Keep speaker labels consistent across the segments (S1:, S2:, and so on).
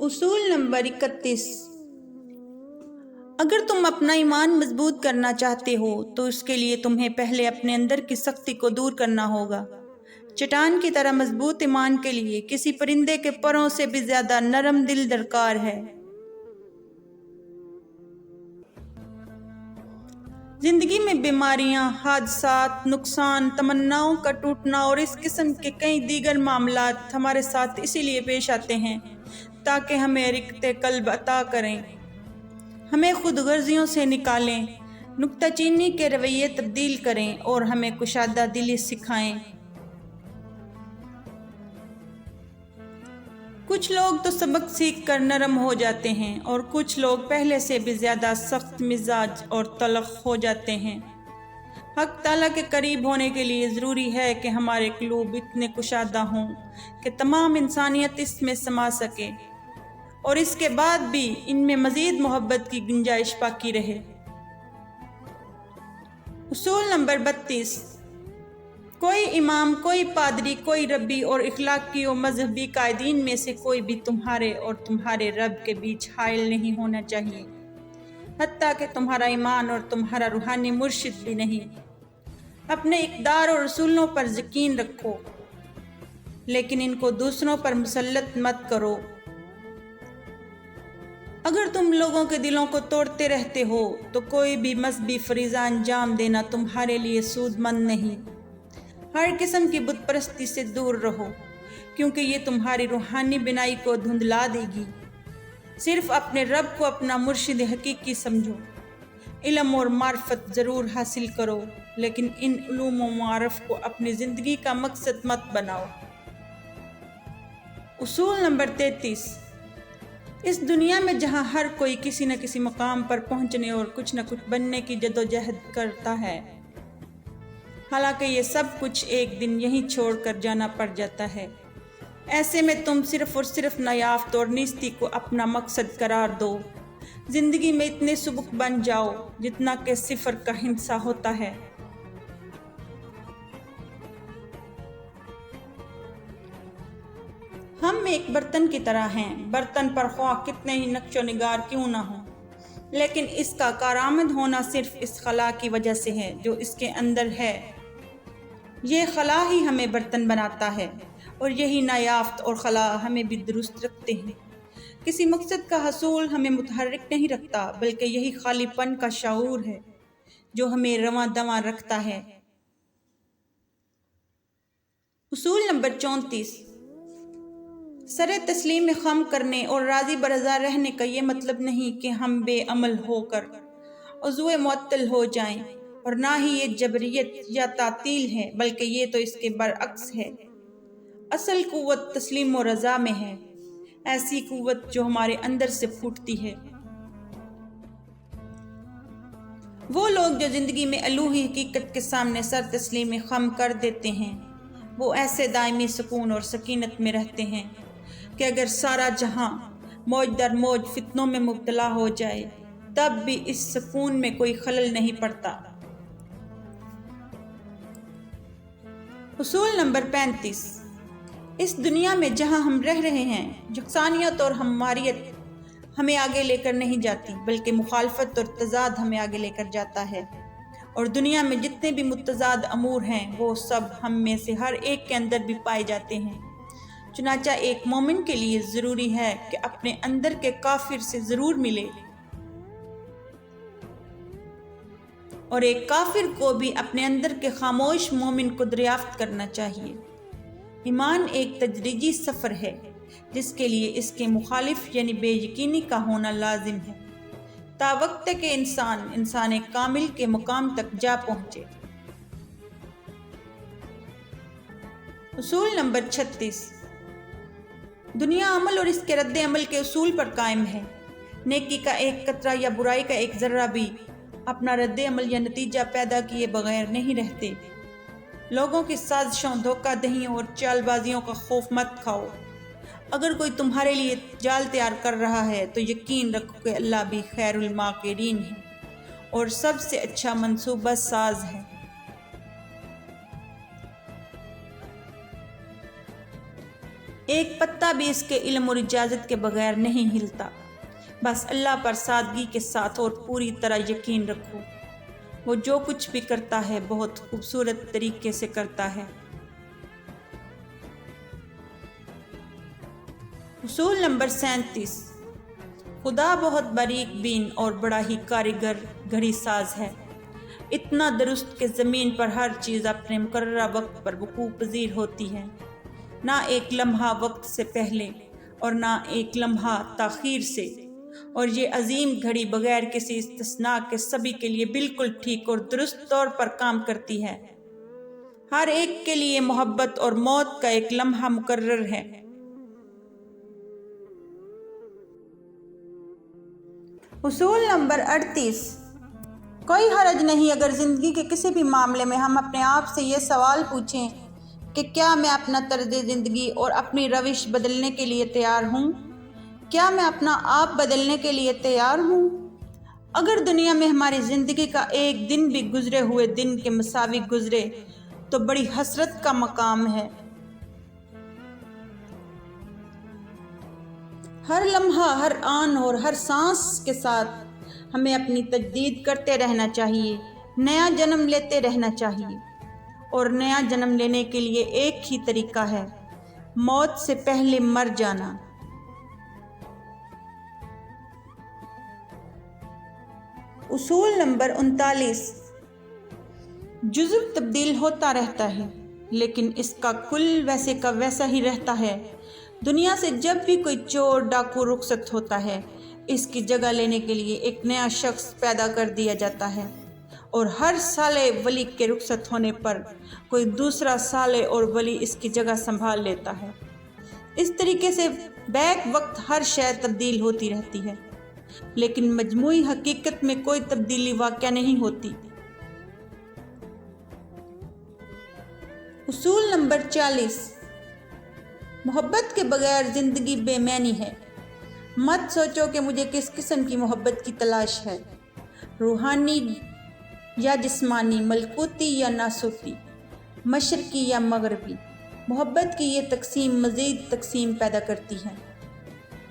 S1: اصول نمبر 31۔ اگر تم اپنا ایمان مضبوط کرنا چاہتے ہو تو اس کے لیے تمہیں پہلے اپنے اندر کی سختی کو دور کرنا ہوگا۔ چٹان کی طرح مضبوط ایمان کے لیے کسی پرندے کے پروں سے بھی زیادہ نرم دل درکار ہے۔ زندگی میں بیماریاں، حادثات، نقصان، تمناؤں کا ٹوٹنا اور اس قسم کے کئی دیگر معاملات ہمارے ساتھ اسی لیے پیش آتے ہیں تاکہ ہمیں رقت قلب عطا کریں، ہمیں خود غرضیوں سے نکالیں، نکتہ چینی کے رویے تبدیل کریں اور ہمیں کشادہ دلی سکھائیں۔ کچھ لوگ تو سبق سیکھ کر نرم ہو جاتے ہیں اور کچھ لوگ پہلے سے بھی زیادہ سخت مزاج اور تلخ ہو جاتے ہیں۔ حق تعالیٰ کے قریب ہونے کے لیے ضروری ہے کہ ہمارے قلوب اتنے کشادہ ہوں کہ تمام انسانیت اس میں سما سکے اور اس کے بعد بھی ان میں مزید محبت کی گنجائش باقی رہے۔ اصول نمبر 32۔ کوئی امام، کوئی پادری، کوئی ربی اور اخلاقی و مذہبی قائدین میں سے کوئی بھی تمہارے اور تمہارے رب کے بیچ حائل نہیں ہونا چاہیے، حتیٰ کہ تمہارا ایمان اور تمہارا روحانی مرشد بھی نہیں۔ اپنے اقدار اور رسولوں پر یقین رکھو، لیکن ان کو دوسروں پر مسلط مت کرو۔ اگر تم لوگوں کے دلوں کو توڑتے رہتے ہو تو کوئی بھی مذہبی فریضہ انجام دینا تمہارے لیے سود مند نہیں۔ ہر قسم کی بت پرستی سے دور رہو، کیونکہ یہ تمہاری روحانی بینائی کو دھندلا دے گی۔ صرف اپنے رب کو اپنا مرشد حقیقی سمجھو۔ علم اور معرفت ضرور حاصل کرو، لیکن ان علوم و معارف کو اپنی زندگی کا مقصد مت بناؤ۔ اصول نمبر 33۔ اس دنیا میں جہاں ہر کوئی کسی نہ کسی مقام پر پہنچنے اور کچھ نہ کچھ بننے کی جدوجہد کرتا ہے، حالانکہ یہ سب کچھ ایک دن یہیں چھوڑ کر جانا پڑ جاتا ہے، ایسے میں تم صرف اور صرف نیافت اور نیستی کو اپنا مقصد قرار دو۔ زندگی میں اتنے سبک بن جاؤ جتنا کہ صفر کا ہندسہ ہوتا ہے۔ ہم ایک برتن کی طرح ہیں، برتن پر خواہ کتنے ہی نقش و نگار کیوں نہ ہوں، لیکن اس کا کارآمد ہونا صرف اس خلا کی وجہ سے ہے جو اس کے اندر ہے۔ یہ خلا ہی ہمیں برتن بناتا ہے اور یہی نیافت اور خلا ہمیں بھی درست رکھتے ہیں۔ کسی مقصد کا حصول ہمیں متحرک نہیں رکھتا، بلکہ یہی خالی پن کا شعور ہے جو ہمیں رواں دواں رکھتا ہے۔ اصول نمبر 34۔ سر تسلیم خم کرنے اور راضی برضا رہنے کا یہ مطلب نہیں کہ ہم بے عمل ہو کر عضو معطل ہو جائیں، اور نہ ہی یہ جبریت یا تعطیل ہے، بلکہ یہ تو اس کے برعکس ہے۔ اصل قوت تسلیم و رضا میں ہے، ایسی قوت جو ہمارے اندر سے پھوٹتی ہے۔ وہ لوگ جو زندگی میں الوہی حقیقت کے سامنے سر تسلیم خم کر دیتے ہیں، وہ ایسے دائمی سکون اور سکینت میں رہتے ہیں کہ اگر سارا جہاں موج در موج فتنوں میں مبتلا ہو جائے تب بھی اس سکون میں کوئی خلل نہیں پڑتا۔ اصول نمبر 35۔ اس دنیا میں جہاں ہم رہ رہے ہیں، یکسانیت اور ہماریت ہمیں آگے لے کر نہیں جاتی، بلکہ مخالفت اور تضاد ہمیں آگے لے کر جاتا ہے، اور دنیا میں جتنے بھی متضاد امور ہیں وہ سب ہم میں سے ہر ایک کے اندر بھی پائے جاتے ہیں۔ چنانچہ ایک مومن کے لیے ضروری ہے کہ اپنے اندر کے کافر سے ضرور ملے، اور ایک کافر کو بھی اپنے اندر کے خاموش مومن کو دریافت کرنا چاہیے۔ ایمان ایک تدریجی سفر ہے جس کے لیے اس کے مخالف یعنی بے یقینی کا ہونا لازم ہے، تا وقت کہ انسان کامل کے مقام تک جا پہنچے۔ اصول نمبر 36۔ دنیا عمل اور اس کے رد عمل کے اصول پر قائم ہے۔ نیکی کا ایک قطرہ یا برائی کا ایک ذرہ بھی اپنا رد عمل یا نتیجہ پیدا کیے بغیر نہیں رہتے۔ لوگوں کی سازشوں، دھوکہ دہیوں اور چال بازیوں کا خوف مت کھاؤ۔ اگر کوئی تمہارے لیے جال تیار کر رہا ہے تو یقین رکھو کہ اللہ بھی خیر الماکرین ہے اور سب سے اچھا منصوبہ ساز ہے۔ ایک پتا بھی اس کے علم اور اجازت کے بغیر نہیں ہلتا۔ بس اللہ پر سادگی کے ساتھ اور پوری طرح یقین رکھو، وہ جو کچھ بھی کرتا ہے بہت خوبصورت طریقے سے کرتا ہے۔ اصول نمبر 37، خدا بہت باریک بین اور بڑا ہی کاریگر گھڑی ساز ہے، اتنا درست کہ زمین پر ہر چیز اپنے مقررہ وقت پر وقوع پذیر ہوتی ہے، نہ ایک لمحہ وقت سے پہلے اور نہ ایک لمحہ تاخیر سے، اور یہ عظیم گھڑی بغیر کسی استثناء کے سبھی کے لیے بالکل ٹھیک اور درست طور پر کام کرتی ہے۔ ہر ایک کے لیے محبت اور موت کا ایک لمحہ مقرر ہے۔ اصول نمبر 38، کوئی حرج نہیں اگر زندگی کے کسی بھی معاملے میں ہم اپنے آپ سے یہ سوال پوچھیں کہ کیا میں اپنا طرز زندگی اور اپنی روش بدلنے کے لیے تیار ہوں؟ کیا میں اپنا آپ بدلنے کے لیے تیار ہوں؟ اگر دنیا میں ہماری زندگی کا ایک دن بھی گزرے ہوئے دن کے مساوی گزرے تو بڑی حسرت کا مقام ہے۔ ہر لمحہ، ہر آن اور ہر سانس کے ساتھ ہمیں اپنی تجدید کرتے رہنا چاہیے، نیا جنم لیتے رہنا چاہیے، اور نیا جنم لینے کے لیے ایک ہی طریقہ ہے، موت سے پہلے مر جانا۔ اصول نمبر 39، جزو تبدیل ہوتا رہتا ہے لیکن اس کا کل ویسے کا ویسا ہی رہتا ہے۔ دنیا سے جب بھی کوئی چور ڈاکو رخصت ہوتا ہے، اس کی جگہ لینے کے لیے ایک نیا شخص پیدا کر دیا جاتا ہے، اور ہر سالے ولی کے رخصت ہونے پر کوئی دوسرا سالے اور ولی اس کی جگہ سنبھال لیتا ہے۔ اس طریقے سے بیک وقت ہر شے تبدیل ہوتی رہتی ہے، لیکن مجموعی حقیقت میں کوئی تبدیلی واقع نہیں ہوتی۔ اصول نمبر 40، محبت کے بغیر زندگی بے معنی ہے۔ مت سوچو کہ مجھے کس قسم کی محبت کی تلاش ہے، روحانی یا جسمانی، ملکوتی یا ناسوتی، مشرقی یا مغربی۔ محبت کی یہ تقسیم مزید تقسیم پیدا کرتی ہے۔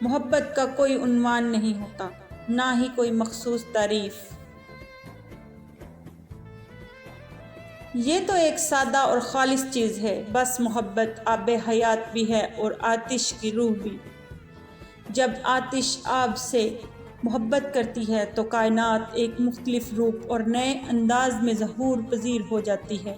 S1: محبت کا کوئی عنوان نہیں ہوتا، نہ ہی کوئی مخصوص تعریف۔ یہ تو ایک سادہ اور خالص چیز ہے، بس محبت آب حیات بھی ہے اور آتش کی روح بھی۔ جب آتش آب سے محبت کرتی ہے تو کائنات ایک مختلف روپ اور نئے انداز میں ظہور پذیر ہو جاتی ہے۔